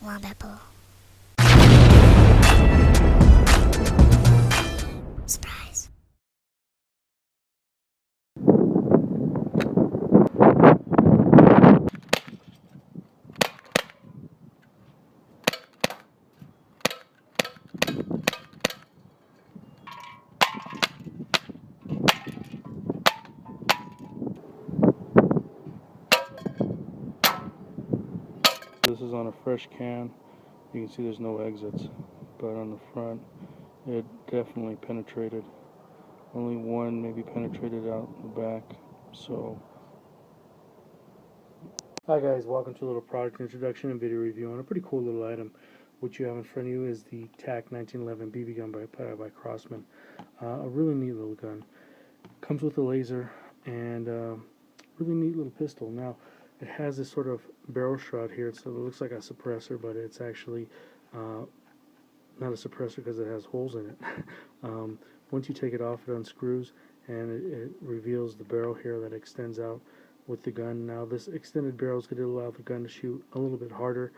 Wombat pool. Surprise. This is on a fresh can. You can see there's no exits, but on the front it definitely penetrated. Only one maybe penetrated out the back. So hi guys, welcome to a little product introduction and video review on a pretty cool little item. What you have in front of you is the TAC 1911 BB gun by Crosman. A really neat little gun. Comes with a laser and really neat little pistol. Now it has this sort of barrel shroud here, so it looks like a suppressor, but it's actually not a suppressor because it has holes in it. Once you take it off, it unscrews and it reveals the barrel here that extends out with the gun. Now this extended barrel is going to allow the gun to shoot a little bit harder,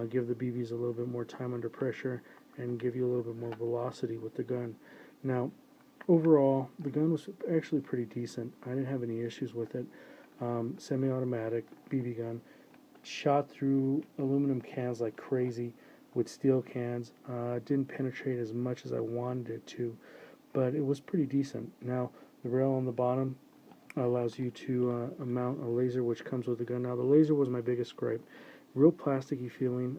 give the BBs a little bit more time under pressure, and give you a little bit more velocity with the gun. Now overall, the gun was actually pretty decent. I didn't have any issues with it. Semi-automatic BB gun, shot through aluminum cans like crazy with steel cans. Didn't penetrate as much as I wanted it to, but it was pretty decent. Now the rail on the bottom allows you to mount a laser which comes with the gun. Now the laser was my biggest gripe. Real plasticky feeling,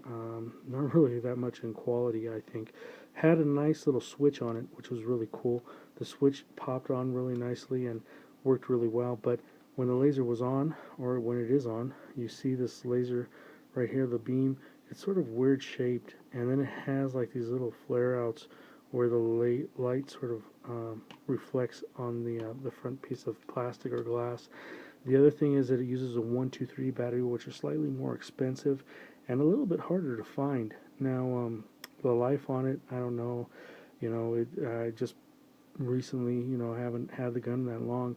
not really that much in quality, I think. Had a nice little switch on it, which was really cool. The switch popped on really nicely and worked really well, but when the laser was on, or when it is on, you see this laser right here, the beam. It's sort of weird shaped, and then it has like these little flare outs where the light sort of reflects on the front piece of plastic or glass. The other thing is that it uses a 123 battery, which is slightly more expensive and a little bit harder to find. Now the life on it, I don't know. I just recently, haven't had the gun that long.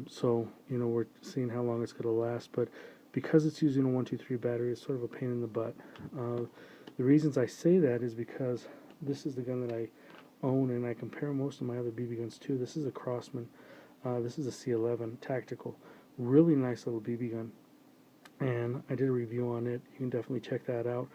So we're seeing how long it's going to last, but because it's using a 123 battery, it's sort of a pain in the butt. The reasons I say that is because this is the gun that I own, and I compare most of my other BB guns to. This is a Crosman. This is a C11 Tactical. Really nice little BB gun, and I did a review on it. You can definitely check that out.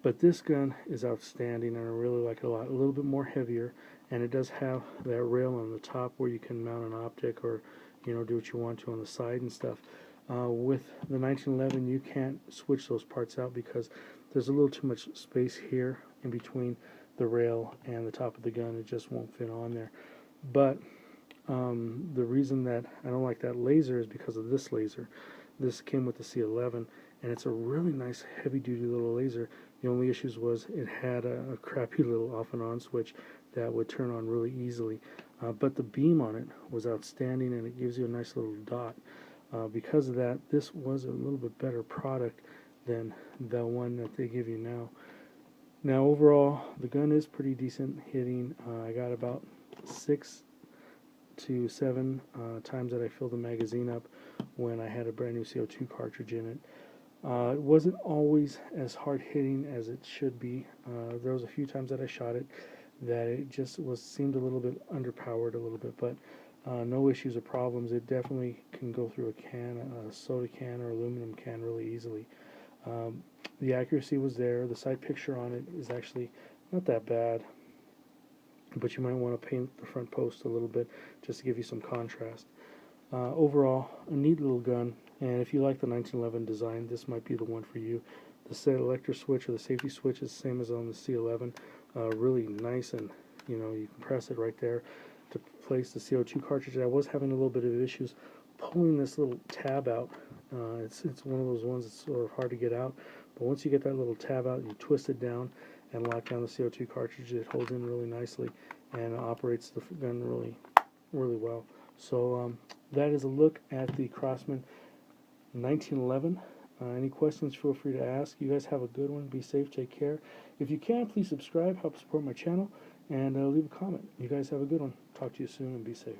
But this gun is outstanding, and I really like it a lot. A little bit more heavier, and it does have that rail on the top where you can mount an optic or do what you want to on the side and stuff. With the 1911, you can't switch those parts out because there's a little too much space here in between the rail and the top of the gun. It just won't fit on there. But the reason that I don't like that laser is because of this laser. This came with the C11, and it's a really nice heavy-duty little laser. The only issues was it had a crappy little off and on switch that would turn on really easily. But the beam on it was outstanding, and it gives you a nice little dot. Because of that, this was a little bit better product than the one that they give you now. Now overall, the gun is pretty decent hitting. I got about 6 to 7 times that I filled the magazine up when I had a brand new CO2 cartridge in it. It wasn't always as hard hitting as it should be. There was a few times that I shot it that it just seemed a little bit underpowered a little bit, but no issues or problems. It definitely can go through a soda can or aluminum can really easily. The accuracy was there. The side picture on it is actually not that bad, but you might want to paint the front post a little bit just to give you some contrast. Overall, a neat little gun, and if you like the 1911 design, this might be the one for you. The selector switch or the safety switch is the same as on the C11. Really nice, and you can press it right there to place the CO2 cartridge. I was having a little bit of issues pulling this little tab out. It's one of those ones that's sort of hard to get out, but once you get that little tab out, you twist it down and lock down the CO2 cartridge. It holds in really nicely and operates the gun really, really well. So that is a look at the Crosman 1911. Any questions, feel free to ask. You guys have a good one. Be safe. Take care. If you can, please subscribe. Help support my channel. And leave a comment. You guys have a good one. Talk to you soon and be safe.